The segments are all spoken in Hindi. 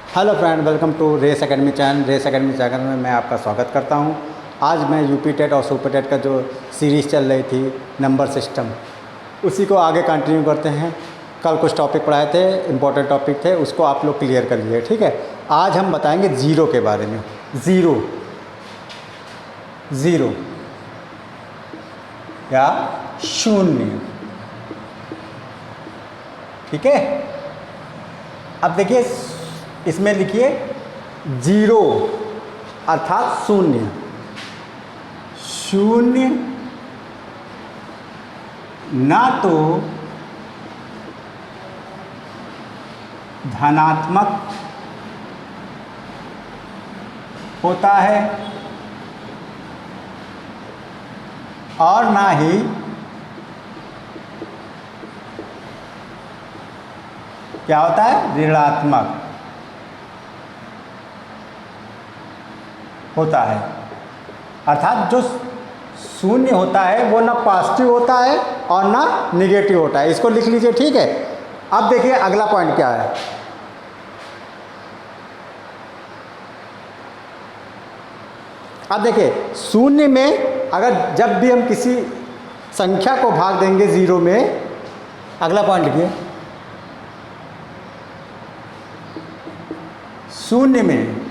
Hello friend, welcome to Race Academy channel. Race Academy channel में मैं आपका स्वागत करता हूं। आज मैं यूपी टेट और सुपर टेट का जो सीरीज़ चल रही थी नंबर सिस्टम, उसी को आगे कंटिन्यू करते हैं। कल कुछ टॉपिक पढ़ाए थे, इम्पोर्टेंट टॉपिक थे, उसको आप लोग क्लियर कर लीजिए, ठीक है। आज हम बताएंगे ज़ीरो के बारे में। ज़ीरो ज़ीरो या शून्य, ठीक है। अब देखिए, इसमें लिखिए जीरो अर्थात शून्य। शून्य ना तो धनात्मक होता है और ना ही क्या होता है, ऋणात्मक होता है। अर्थात जो शून्य होता है वो ना पॉजिटिव होता है और ना निगेटिव होता है। इसको लिख लीजिए, ठीक है। अब देखिए अगला पॉइंट क्या है। अब देखिए, शून्य में अगर जब भी हम किसी संख्या को भाग देंगे ज़ीरो में, अगला पॉइंट लिखिए, शून्य में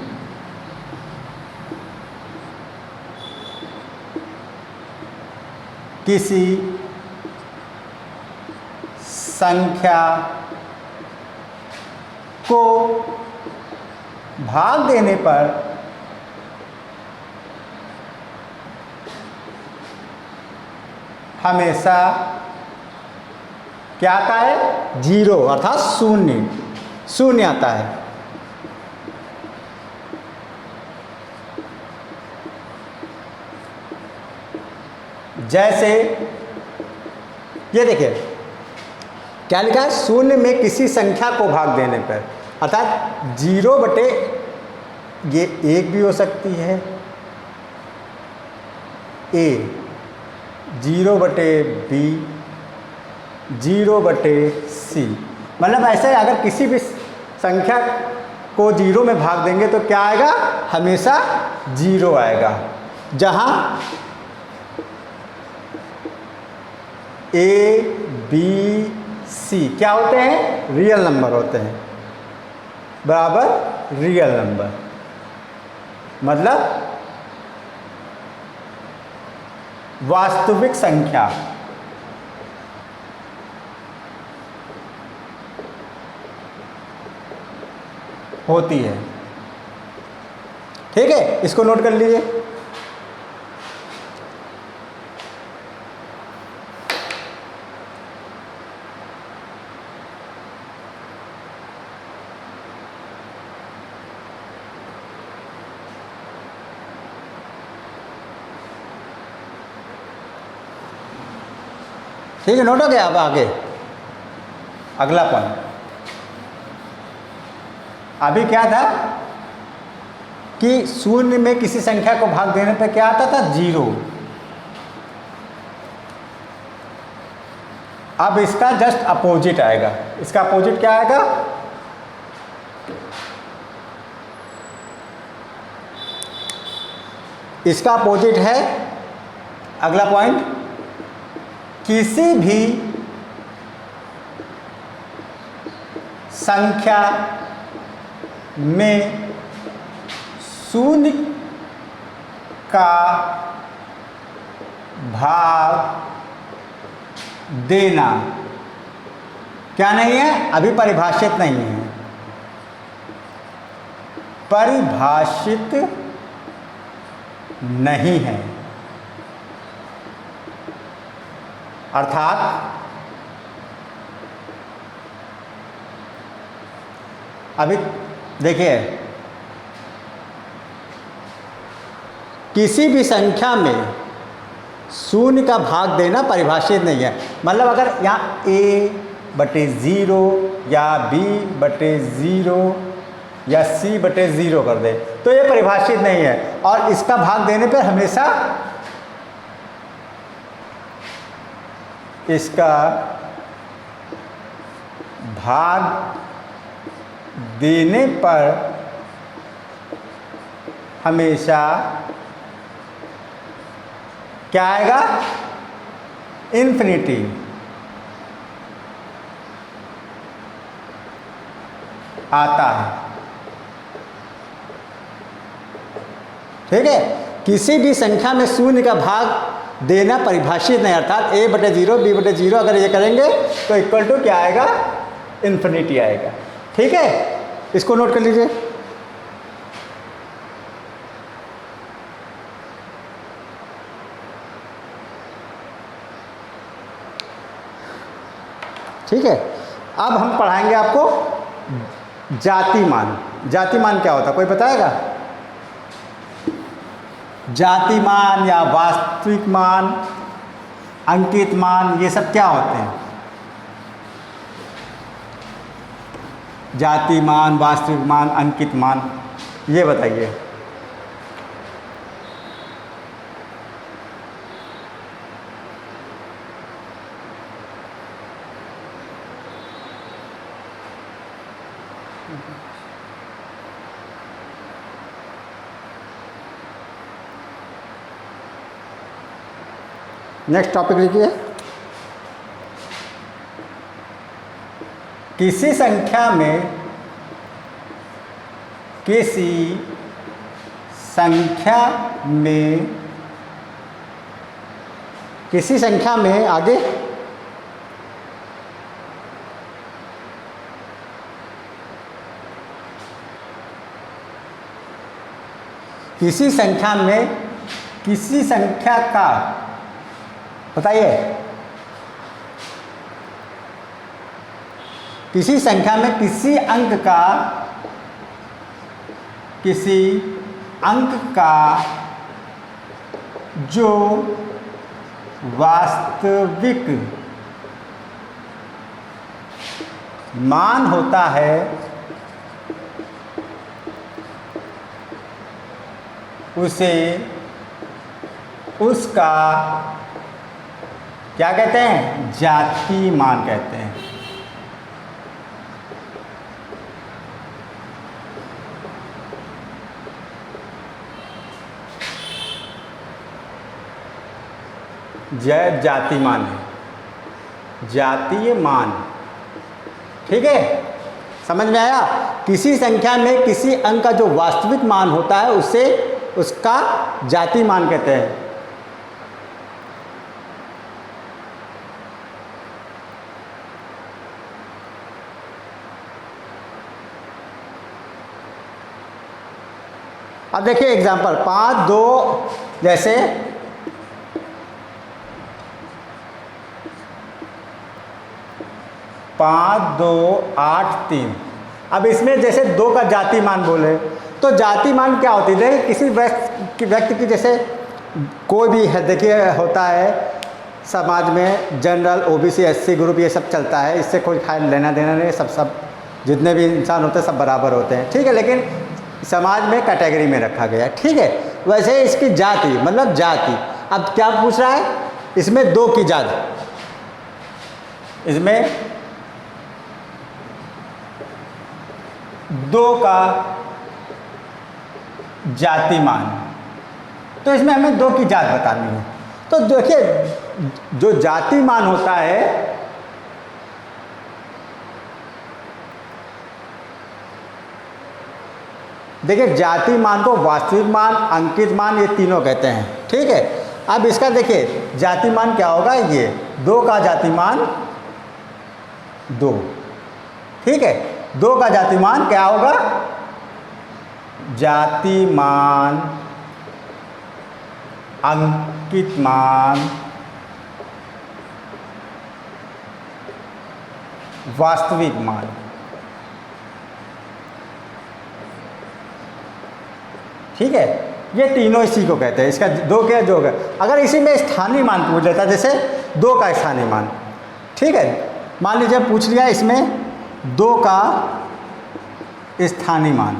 किसी संख्या को भाग देने पर हमेशा क्या आता है, जीरो अर्थात शून्य। शून्य आता है। जैसे ये देखिए क्या लिखा है, शून्य में किसी संख्या को भाग देने पर, अर्थात जीरो बटे, ये एक भी हो सकती है, ए, जीरो बटे बी, जीरो बटे सी। मतलब ऐसे अगर किसी भी संख्या को जीरो में भाग देंगे तो क्या आएगा, हमेशा जीरो आएगा। जहाँ ए बी सी क्या होते हैं, रियल नंबर होते हैं, बराबर रियल नंबर, मतलब वास्तविक संख्या। होती है, ठीक है। इसको नोट कर लीजिए। ठीक है, नोट हो गया। अब आगे अगला पॉइंट, अभी क्या था कि शून्य में किसी संख्या को भाग देने पर क्या आता था, जीरो। अब इसका जस्ट अपोजिट आएगा। इसका अपोजिट क्या आएगा, इसका अपोजिट है अगला पॉइंट, किसी भी संख्या में शून्य का भाग देना क्या नहीं है, अभी परिभाषित नहीं है। परिभाषित नहीं है, अर्थात अभी देखिए, किसी भी संख्या में शून्य का भाग देना परिभाषित नहीं है। मतलब अगर यहाँ a बटे ज़ीरो या b बटे ज़ीरो या c बटे ज़ीरो कर दे तो ये परिभाषित नहीं है, और इसका भाग देने पर हमेशा इसका भाग देने पर हमेशा क्या आएगा, इन्फिनिटी। आता है, ठीक है। किसी भी संख्या में शून्य का भाग देना परिभाषित नहीं, अर्थात a/0 b/0 अगर ये करेंगे तो इक्वल टू क्या आएगा, इन्फिनिटी आएगा, ठीक है। इसको नोट कर लीजिए। ठीक है, अब हम पढ़ाएंगे आपको जातिमान। जातिमान क्या होता है, कोई बताएगा? जातिमान या वास्तविक मान, अंकित मान, ये सब क्या होते हैं? जातिमान, वास्तविक मान, अंकित मान, ये बताइए। नेक्स्ट टॉपिक लिखिए। किसी संख्या में आगे किसी संख्या का, बताइए, किसी संख्या में किसी अंक का जो वास्तविक मान होता है उसे उसका क्या कहते हैं, जाति मान कहते हैं। जाति मान है, जातीय मान, ठीक है। समझ में आया? किसी संख्या में किसी अंक का जो वास्तविक मान होता है उसे उसका जाति मान कहते हैं। अब देखिए एग्जांपल 5, 2, जैसे 5, 2, 8, 3। अब इसमें जैसे 2 का जाति मान बोले तो जाति मान क्या होती है? किसी व्यक्ति की, जैसे कोई भी है, देखिए होता है समाज में जनरल, ओबीसी, एससी ग्रुप, ये सब चलता है, इससे कोई खाली लेना देना नहीं, सब जितने भी इंसान होते हैं सब बराबर होते हैं, ठीक है। लेकिन समाज में कैटेगरी में रखा गया है, ठीक है। वैसे इसकी जाति मतलब जाति। अब क्या पूछ रहा है? इसमें 2 की जाति, इसमें 2 का जाति मान, तो इसमें हमें 2 की जात बतानी है। तो देखिए जो जाति मान होता है, देखिए जाति मान को वास्तविक मान, अंकित मान, ये तीनों कहते हैं, ठीक है। अब इसका देखिए जाति मान क्या होगा, ये 2 का जाति मान 2, ठीक है। 2 का जाति मान क्या होगा? जाति मान, अंकित मान, वास्तविक मान, ठीक है। ये तीनों इसी को कहते हैं। इसका 2 क्या जो होगा, अगर इसी में स्थानीय मान पूछ लेता, जैसे 2 का स्थानीय मान, ठीक है। मान लीजिए पूछ लिया इसमें 2 का स्थानीय मान,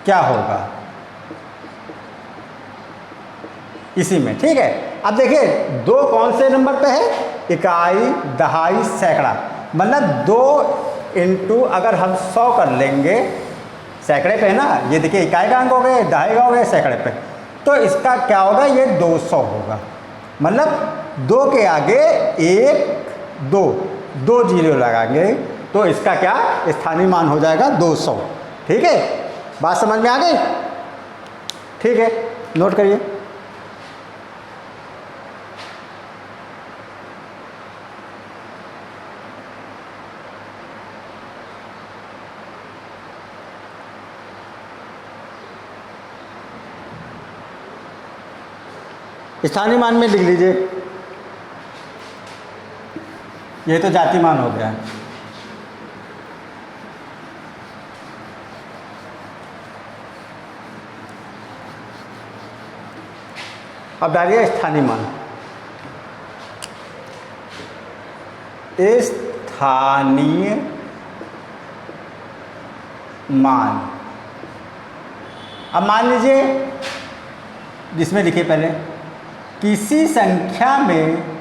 क्या होगा इसी में, ठीक है। अब देखिए 2 कौन से नंबर पे है? इकाई, दहाई, सैकड़ा, मतलब 2 इंटू अगर हम 100 कर लेंगे, सैकड़े पे है ना, ये देखिए इकाई का अंक हो गए, दहाई का हो गए, सैकड़े पे, तो इसका क्या होगा, ये 200 होगा। मतलब 2 के आगे 1 2 2 जीरो लगाएंगे तो इसका क्या स्थानीय मान हो जाएगा 200। ठीक है, बात समझ में आ गई? ठीक है, नोट करिए। स्थानीय मान में लिख लीजिए, ये तो जाति मान हो गया। अब डालिए स्थानीय मान। स्थानीय मान, अब मान लीजिए जिसमें लिखिए पहले, किसी संख्या में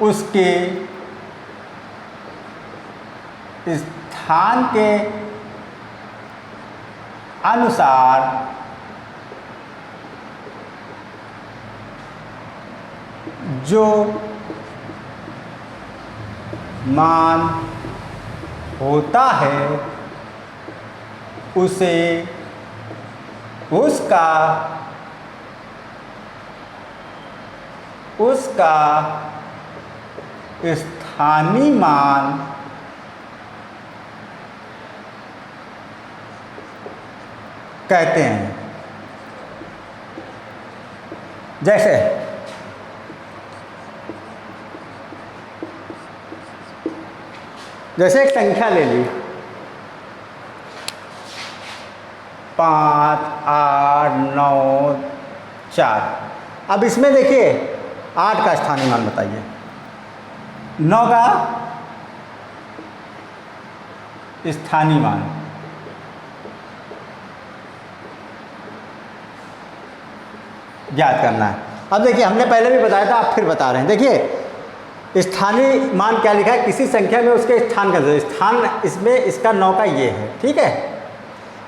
उसके स्थान के अनुसार जो मान होता है उसे उसका स्थानीय मान कहते हैं। जैसे एक संख्या ले ली, 5 8 9 4। अब इसमें देखिए 8 का स्थानीय मान बताइए, 9 का स्थानीय मान, ज्ञात करना है। अब देखिए हमने पहले भी बताया था, आप फिर बता रहे हैं। देखिए स्थानीय मान क्या लिखा है, किसी संख्या में उसके स्थान का स्थान, इसमें इसका 9 का ये है। ठीक है,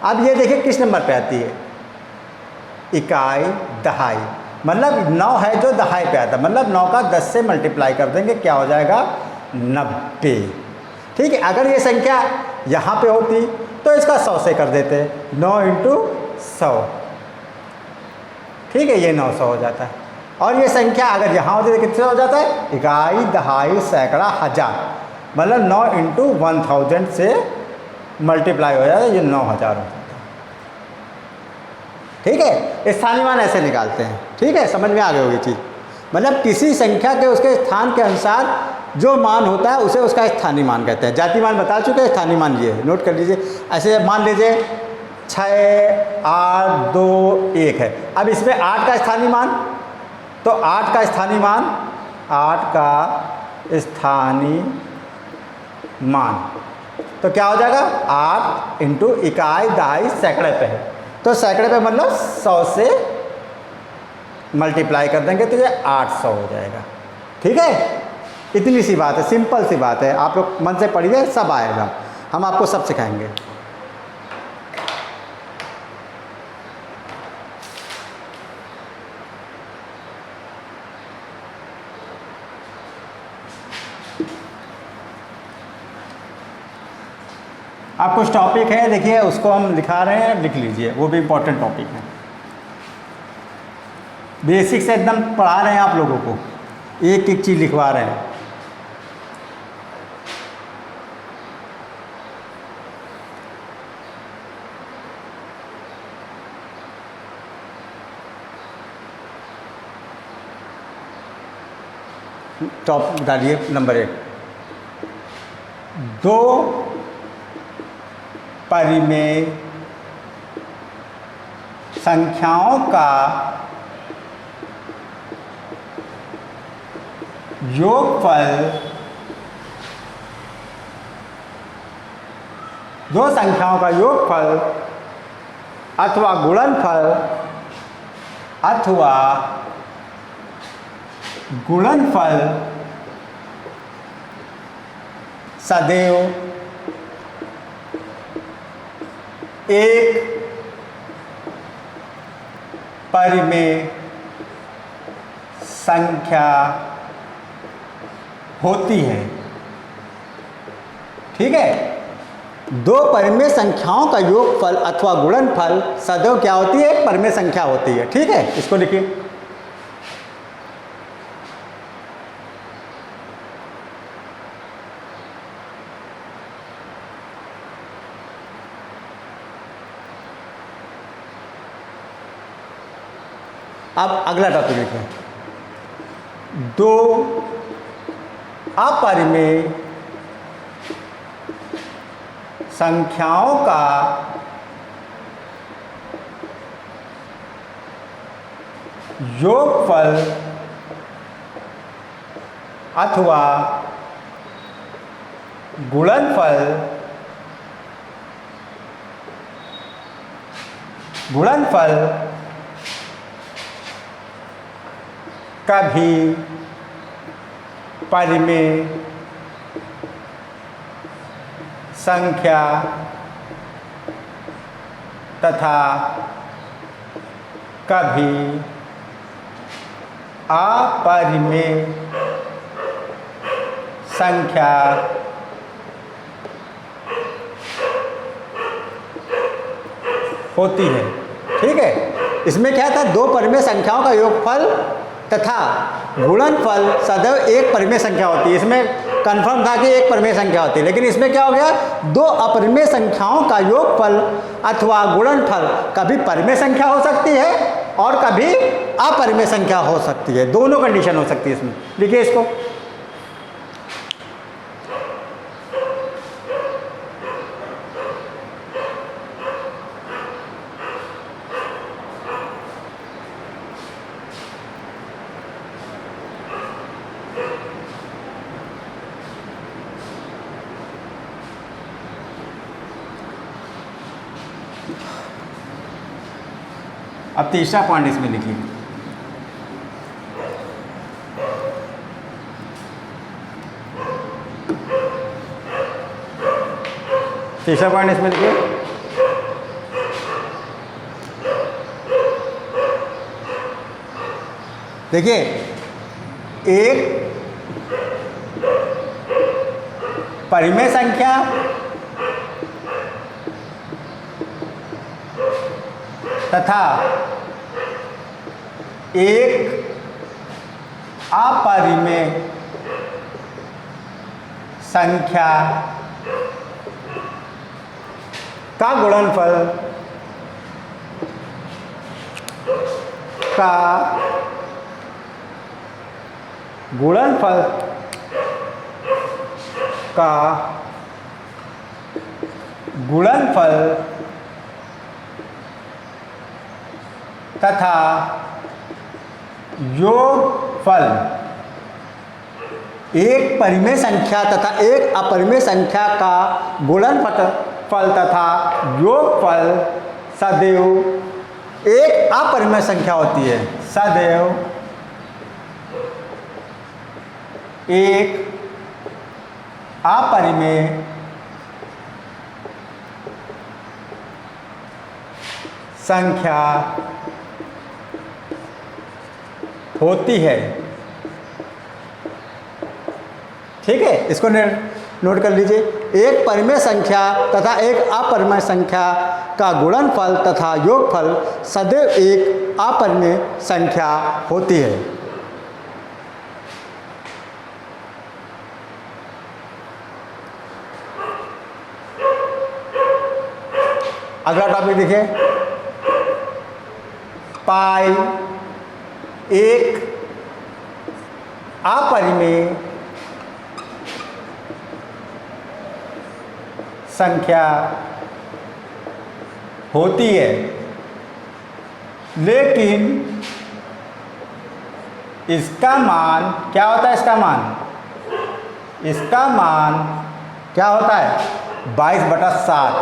अब ये देखिए किस नंबर पे आती है, इकाई दहाई, मतलब 9 है जो दहाई पे आता है, मतलब 9 का 10 से मल्टीप्लाई कर देंगे, क्या हो जाएगा 90। ठीक है, अगर ये संख्या यहाँ पे होती तो इसका 100 से कर देते, 9 × 100। ठीक है, ये 900 हो जाता है। और ये संख्या अगर यहाँ होती तो कितने हो जाता है, इकाई दहाई सैकड़ा हजार, मतलब 9 × 1000 से मल्टीप्लाई हो जाता है, ये 9000 हो जाता है। ठीक है, स्थानीय मान ऐसे निकालते हैं। ठीक है, समझ में आ गई होगी चीज़। मतलब किसी संख्या के उसके स्थान के अनुसार जो मान होता है उसे उसका स्थानीय मान कहते हैं। जाति मान बता चुके हैं, स्थानीय मान ये है, नोट कर लीजिए। ऐसे मान लीजिए 6 8 2 1 है। अब इसमें 8 का स्थानीय मान, तो 8 का स्थानीय मान, 8 का स्थानीय मान तो क्या हो जाएगा, 8 × इकाई दहाई सैकड़े पे है, तो सैकड़े पे मतलब 100 से मल्टीप्लाई कर देंगे तो ये 800 हो जाएगा। ठीक है, इतनी सी बात है, सिंपल सी बात है। आप लोग मन से पढ़िए, सब आएगा, हम आपको सब सिखाएंगे। आप कुछ टॉपिक है, देखिए उसको हम लिखा रहे हैं, लिख लीजिए, वो भी इम्पोर्टेंट टॉपिक है। बेसिक से एकदम पढ़ा रहे हैं आप लोगों को, एक एक चीज़ लिखवा रहे हैं। टॉप डालिए नंबर 1, 2 परिमेय संख्याओं का योगफल, दो संख्याओं का योगफल अथवा गुणनफल अथवा गुणनफल सदैव एक परिमेय संख्या होती है। ठीक है, दो परिमेय संख्याओं का योगफल अथवा गुणनफल सदैव क्या होती है? एक परिमेय संख्या होती है। ठीक है, इसको लिखिए। अब अगला टॉपिक लिखें, दो अपरिमेय संख्याओं का योगफल अथवा गुणनफल कभी परिमेय संख्या तथा कभी अपरिमेय संख्या होती है। ठीक है, इसमें क्या था? दो परिमेय संख्याओं का योगफल तथा गुणनफल सदैव एक परिमेय संख्या होती है। इसमें कंफर्म था कि एक परिमेय संख्या होती है, लेकिन इसमें क्या हो गया? दो अपरिमेय संख्याओं का योगफल अथवा गुणनफल कभी परिमेय संख्या हो सकती है और कभी अपरिमेय संख्या हो सकती है। दोनों कंडीशन हो सकती है इसमें। लिखिए इसको। अब तीसरा पॉइंट इसमें लिखिए, तीसरा पॉइंट इसमें लिखिए, देखिए एक परिमेय संख्या तथा एक अपरिमेय संख्या का गुणनफल तथा योगफल एक परिमेय संख्या तथा एक अपरिमेय संख्या का गुणनफल तथा योगफल सदैव एक अपरिमेय संख्या होती है। सदैव एक अपरिमेय संख्या होती है। ठीक है, इसको नोट कर लीजिए। एक परिमेय संख्या तथा एक अपरिमेय संख्या का गुणनफल तथा योगफल सदैव एक अपरिमेय संख्या होती है। अगला टॉपिक देखिए, पाई एक अपरिमेय संख्या होती है, लेकिन इसका मान क्या होता है? इसका मान क्या होता है? 22/7।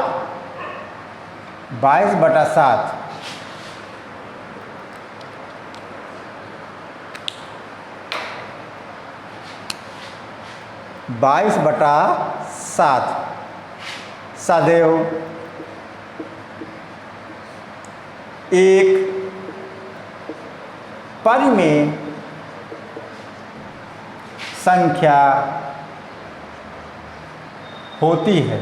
22/7। 22/7 सदैव एक परिमेय संख्या होती है।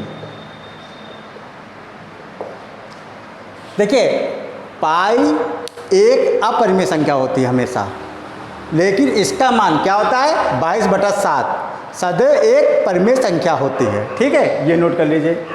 देखिए, पाई एक अपरिमेय संख्या होती है हमेशा, लेकिन इसका मान क्या होता है? 22/7 सदैव एक परिमेय संख्या होती है। ठीक है, ये नोट कर लीजिए।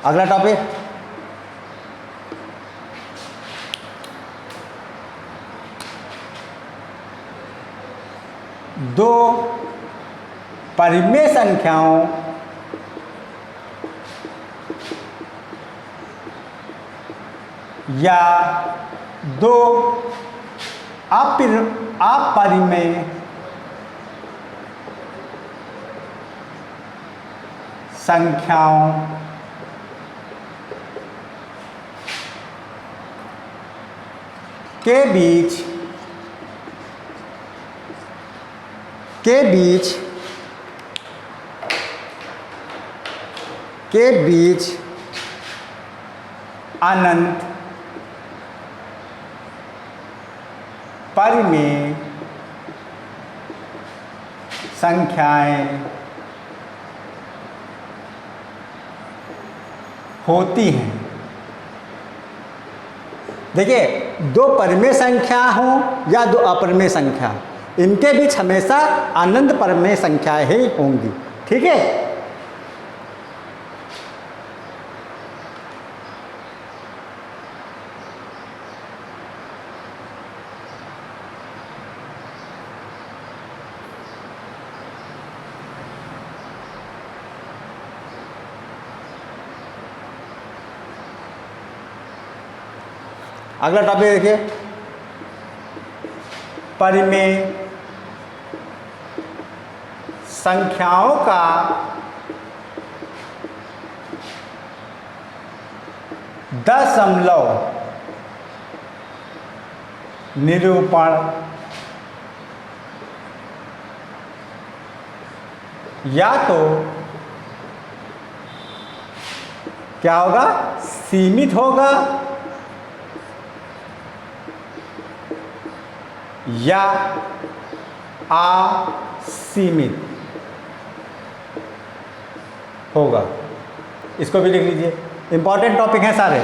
अगला टॉपिक, दो परिमेय संख्याओं या दो अपरिमेय संख्याओं के बीच अनंत परिमेय संख्याएं होती हैं। देखिए, दो परिमेय संख्या हो या दो अपरिमेय संख्या, इनके बीच हमेशा अनंत परिमेय संख्याएं ही होंगी। ठीक है, अगला टॉपिक देखिए, परिमेय संख्याओं का दशमलव निरूपण या तो क्या होगा? सीमित होगा या असीमित होगा। इसको भी लिख लीजिए, इंपॉर्टेंट टॉपिक हैं सारे।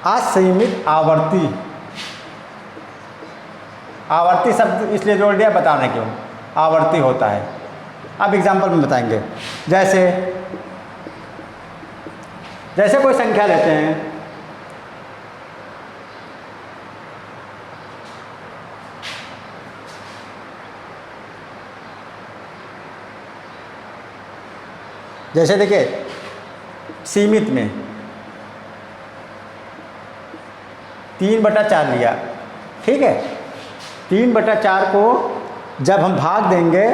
असीमित आवर्ती, आवर्ती शब्द इसलिए जोड़ दिया, बताना क्यों आवर्ती होता है। अब एग्जाम्पल में बताएंगे। जैसे कोई संख्या लेते हैं, जैसे देखिए सीमित में 3/4 लिया। ठीक है, 3/4 को जब हम भाग देंगे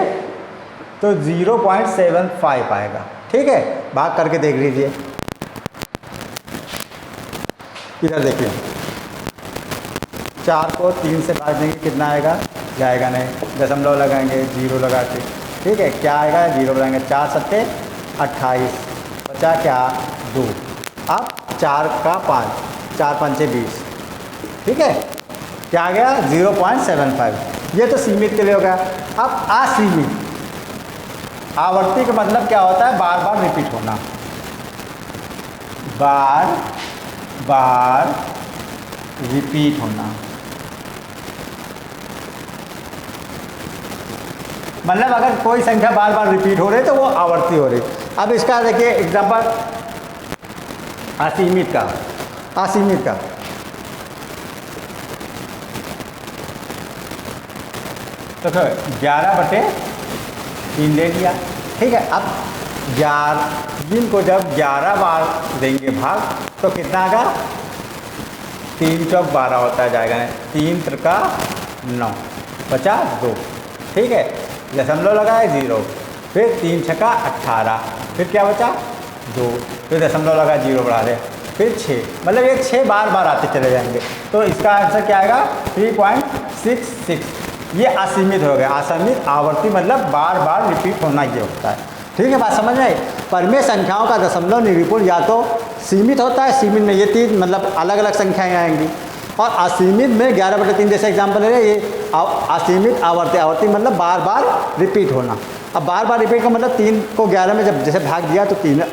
तो 0.75 आएगा। ठीक है, भाग करके देख लीजिए। इधर देखिए, 4 को 3 से भाग देंगे कितना आएगा? जाएगा नहीं, दशमलव लगाएंगे, 0 लगाते। ठीक है, क्या आएगा? 0 लगाएंगे। 4 सत्ते 28, बचा क्या? 2। अब 4 का 5, 4 पंचे 20। ठीक है, क्या आ गया? 0.75। ये तो सीमित के लिए होगा। अब असीमित, आवर्ती का मतलब क्या होता है? बार बार रिपीट होना, बार बार रिपीट होना। मतलब अगर कोई संख्या बार बार रिपीट हो रही तो वो आवर्ती हो रही। अब इसका देखिए एग्जांपल असीमित का, असीमित का तो 11/3 ले लिया, ठीक है। अब 11 को जब 11 बार देंगे भाग तो कितना आएगा, 3 चौक 12 होता जाएगा, 3 त्रिका 9 बचा 2, ठीक है। दशमलव लगाए 0, फिर 3 छक्का 18, फिर क्या बचा 2, फिर दशमलव लगा 0 बढ़ा दे, फिर 6, मतलब ये 6 बार बार आते चले जाएंगे। तो इसका आंसर क्या आएगा 3.66। ये असीमित हो गया। असीमित आवर्ती मतलब बार बार रिपीट होना ये होता है, ठीक है। बात समझ में आई। परिमेय संख्याओं का दशमलव निरूपण या तो सीमित होता है, सीमित में ये 3 मतलब अलग अलग संख्याएं आएंगी, और असीमित में 11/3 जैसे एग्जाम्पल है ये असीमित आवर्ती, आवर्ती मतलब बार बार रिपीट होना। अब बार बार रिपीट का मतलब 3 को 11 में जब जैसे भाग दिया तो 3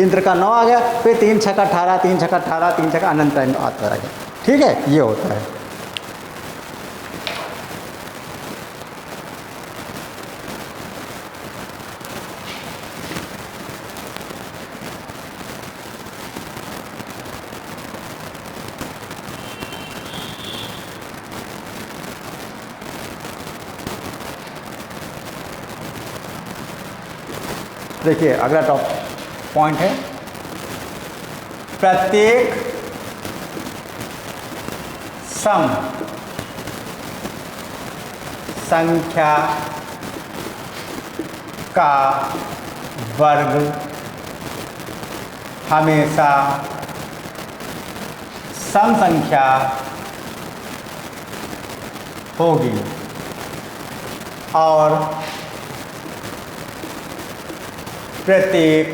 त्रिका 9 आ गया, फिर 3 छक्का 18, 3 छक्का 18, 3 छक्का अनंत आता रहेगा, ठीक है। ये होता है। देखिए अगला टॉप पॉइंट है, प्रत्येक सम संख्या का वर्ग हमेशा सम संख्या होगी और प्रत्येक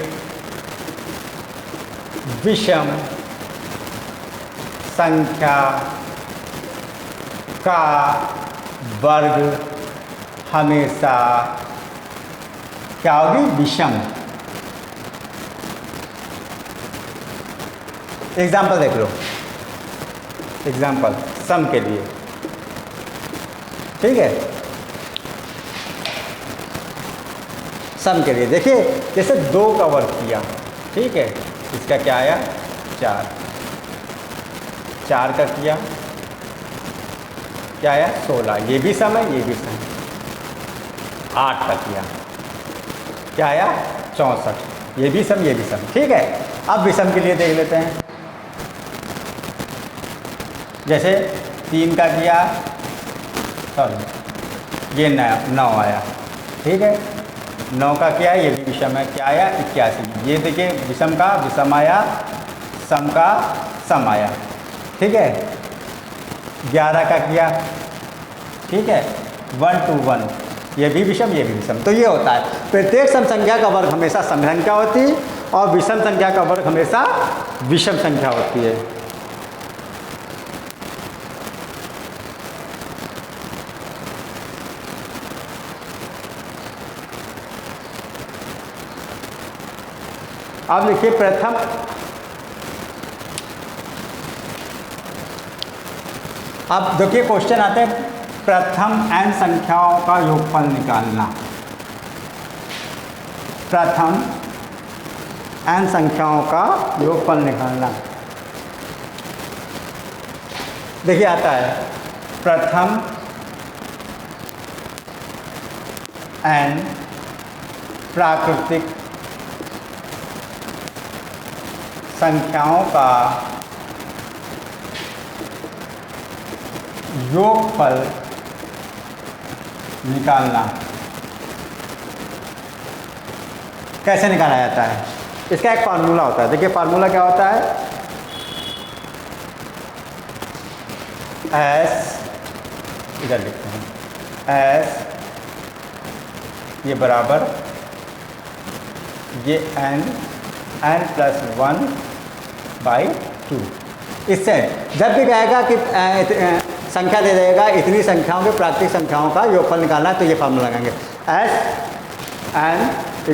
विषम संख्या का वर्ग हमेशा क्या होगी, विषम। एग्जाम्पल देख लो, एग्जाम्पल सम के लिए, ठीक है। सम के लिए देखिए जैसे 2 का वर्ग किया, ठीक है, इसका क्या आया 4, 4 का किया क्या आया 16, ये भी सम है, ये भी सम। 8 का किया क्या आया 64, ये भी सम, ये भी सम, ठीक है। अब विषम के लिए देख लेते हैं, जैसे 3 का किया, सॉरी ये 9 आया, ठीक है। 9 का क्या है, ये भी विषम है, क्या आया 81। ये देखिए विषम का विषम आया, सम का सम आया, ठीक है। 11 का किया, ठीक है, 1 to 1, ये भी विषम, ये भी विषम। तो ये होता है प्रत्येक सम संख्या का वर्ग हमेशा सम संख्या होती है और विषम संख्या का वर्ग हमेशा विषम संख्या होती है। अब लिखिए प्रथम अब देखिए क्वेश्चन आते हैं, प्रथम n संख्याओं का योगफल निकालना। प्रथम n संख्याओं का योगफल निकालना। देखिए आता है प्रथम n प्राकृतिक संख्याओं का योगफल निकालना। कैसे निकाला जाता है, इसका एक फार्मूला होता है। देखिए फार्मूला क्या होता है, एस, इधर लिखते हैं एस, ये बराबर ये n+1/2। इससे जब भी कहेगा कि संख्या दे देगा इतनी संख्याओं के प्राकृतिक संख्याओं का योगफल निकालना है तो ये फार्मूला लगाएंगे, एस n =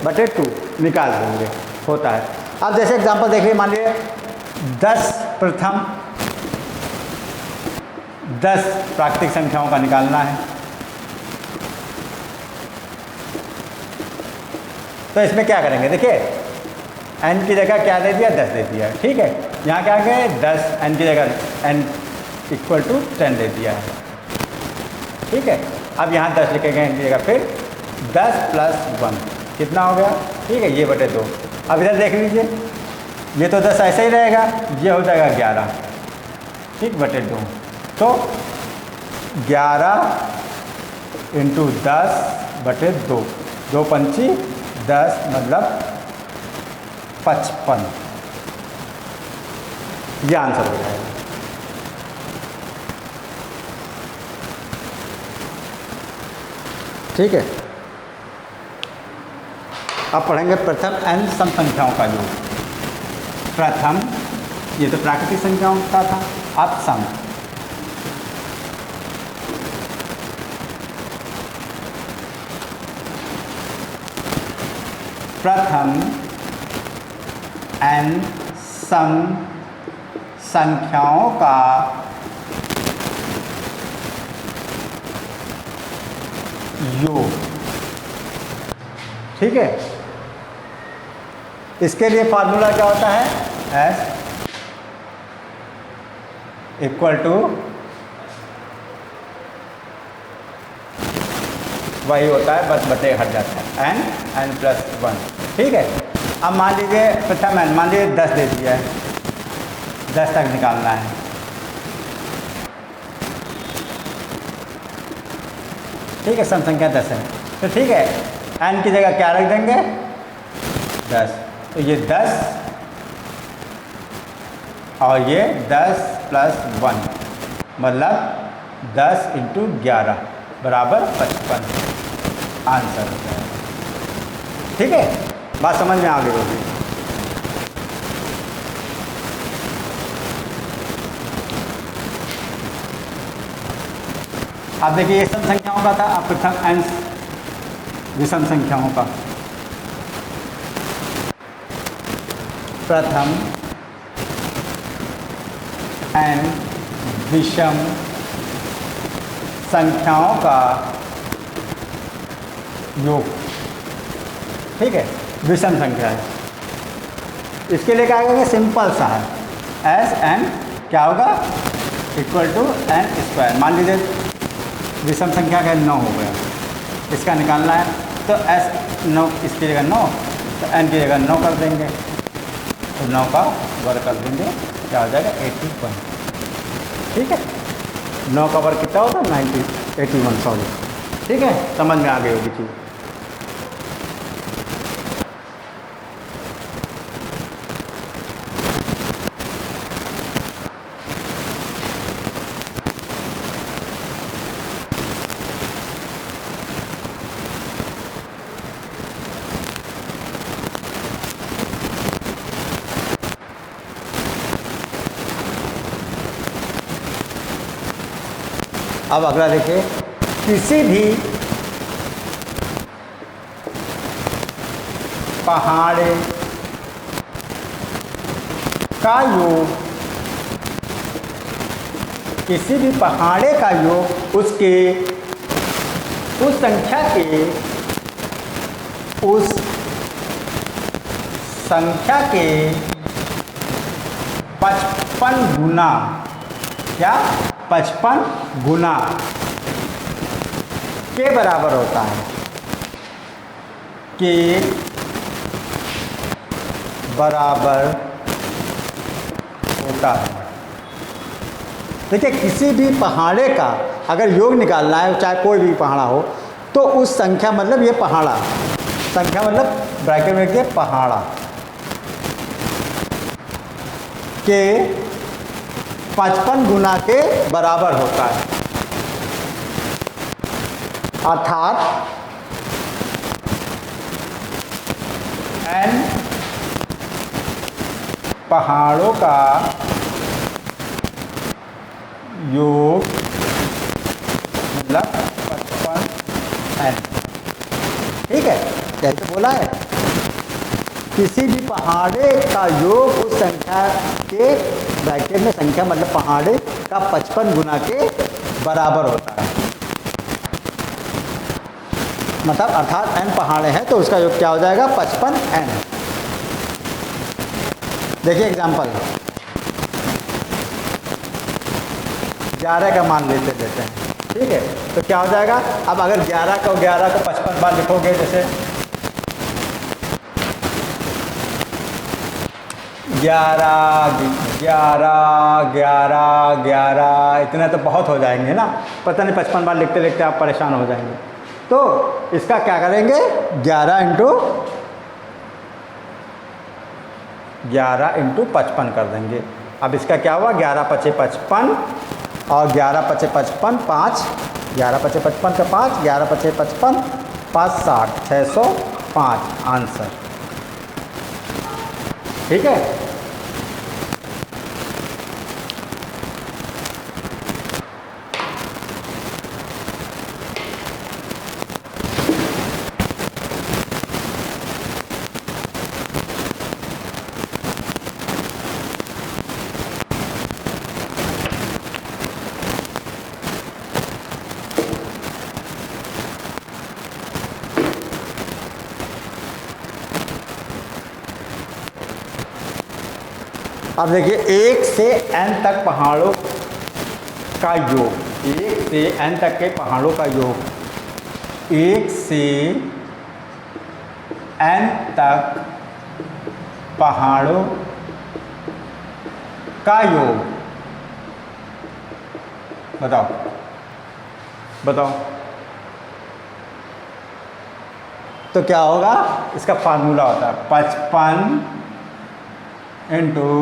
n+1/2 निकाल देंगे, होता है। अब जैसे एग्जांपल देखिए, मान लीजिए 10 प्रथम 10 प्राकृतिक संख्याओं का निकालना है। तो इसमें क्या करेंगे, देखिए n की जगह क्या दे दिया, 10 दे दिया, ठीक है। यहाँ क्या गए 10, n की जगह n इक्वल टू 10 दे दिया है, ठीक है। अब यहाँ 10 लिखेंगे n की जगह, फिर 10 + 1 कितना हो गया, ठीक है, ये बटे 2। अब इधर देख लीजिए, ये तो 10 ऐसे ही रहेगा, ये हो जाएगा 11, ठीक, बटे 2। तो 11 × 10 बटे 2, 2 पंची 10 मतलब 55, ये आंसर हो जाएगा। ठीक है। अब पढ़ेंगे प्रथम n सम संख्याओं का योग। प्रथम, ये तो प्राकृतिक संख्याओं का था, अब सम। प्रथम n सम संख्याओं का योग, ठीक है। इसके लिए फार्मूला क्या होता है, s = वही होता है, बस बटे हट जाता है, n + 1, ठीक है। अब मान लीजिए प्रथम n, मान लीजिए 10 दे दिया है, 10 तक निकालना है, ठीक है। सम संख्या 10 है, तो ठीक है, n की जगह क्या रख देंगे, 10। तो ये 10 और ये 10 + 1 मतलब 10 × 11 बराबर 55, आंसर हो जाएगा, ठीक है। बात समझ में आ गई होगी। अब देखिए ये सम संख्याओं का था, अब प्रथम n विषम संख्याओं का। प्रथम n विषम संख्याओं का योग, ठीक है, विषम संख्या है। इसके लिए क्या करेंगे, सिंपल सा है, Sn क्या होगा = n²। मान लीजिए विषम संख्या का 9 हो गया, इसका निकालना है, तो S9 इसकी जगह 9, तो n की जगह 9 कर देंगे, तो 9 का वर्ग कर देंगे, क्या हो जाएगा 81, ठीक है। 9 का वर्ग कितना होता है, 81, सॉरी, ठीक है। समझ में आ गई होगी चीज़। अब अगला देखिए, किसी भी पहाड़े का योग, किसी भी पहाड़े का योग उसके उस संख्या के 55 गुना, क्या 55 गुना के बराबर होता है, के बराबर होता है। देखिए किसी भी पहाड़े का अगर योग निकालना है, चाहे कोई भी पहाड़ा हो, तो उस संख्या मतलब ये पहाड़ा, संख्या मतलब ब्रैकेट में लिखिए पहाड़ा के 55 गुना के बराबर होता है। अर्थात n पहाड़ों का योग मतलब 55n, ठीक है। कैसे बोला है, किसी भी पहाड़े का योग उस संख्या के, ब्रैकेट में संख्या मतलब पहाड़े का 55 गुना के बराबर होता है, मतलब अर्थात n पहाड़े हैं तो उसका योग क्या हो जाएगा 55n। देखिए एग्जाम्पल 11 का मान लेते हैं, ठीक है। तो क्या हो जाएगा, अब अगर 11 को 55 बार लिखोगे, जैसे 11 11 11 11 इतने तो बहुत हो जाएंगे ना, पता नहीं 55 बार लिखते लिखते आप परेशान हो जाएंगे। तो इसका क्या करेंगे, 11 इंटू 55 कर देंगे। अब इसका क्या हुआ, 11 पचे 55 और 11 पचे 55 5, 11 पचे 55 का 5, 11 पचे 55 5 60, 605 आंसर, ठीक है। अब देखिए 1 से n तक पहाड़ों का योग, 1 से n तक के पहाड़ों का योग, 1 से n तक पहाड़ों का योग, बताओ तो क्या होगा, इसका फार्मूला होता है 55 इंटू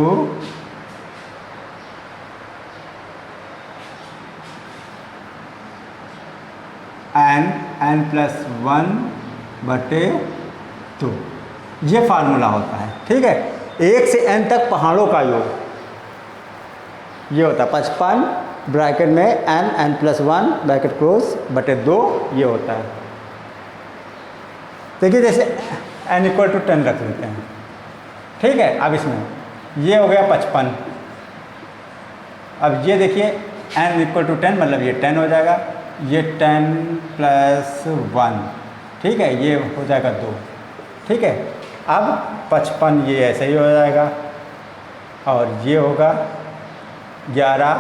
n प्लस 1 बटे 2, ये फार्मूला होता है, ठीक है। 1 से n तक पहाड़ों का योग ये होता है 55 ब्रैकेट में n प्लस 1 ब्रैकेट क्लोज बटे 2, ये होता है। देखिए जैसे n इक्वल टू 10 रख लेते हैं, ठीक है। अब इसमें ये हो गया 55, अब ये देखिए n इक्वल टू 10 मतलब ये 10 हो जाएगा, ये 10 प्लस 1, ठीक है, ये हो जाएगा 2, ठीक है। अब 55 ये ऐसे ही हो जाएगा और ये होगा 11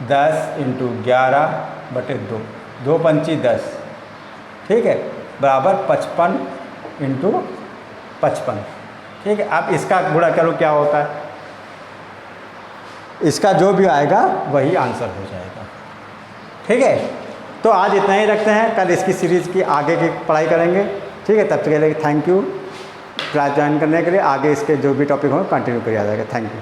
10 इंटू 11 बटे 2, 2 पंची 10, ठीक है, बराबर 55 इंटू 55, ठीक है। अब इसका गुणा करो क्या होता है, इसका जो भी आएगा वही आंसर हो जाएगा, ठीक है। तो आज इतना ही रखते हैं, कल इसकी सीरीज़ की आगे की पढ़ाई करेंगे, ठीक है। तब तक के लिए थैंक यू, क्लास ज्वाइन करने के लिए। आगे इसके जो भी टॉपिक हों कंटिन्यू किया जाएगा। Thank you.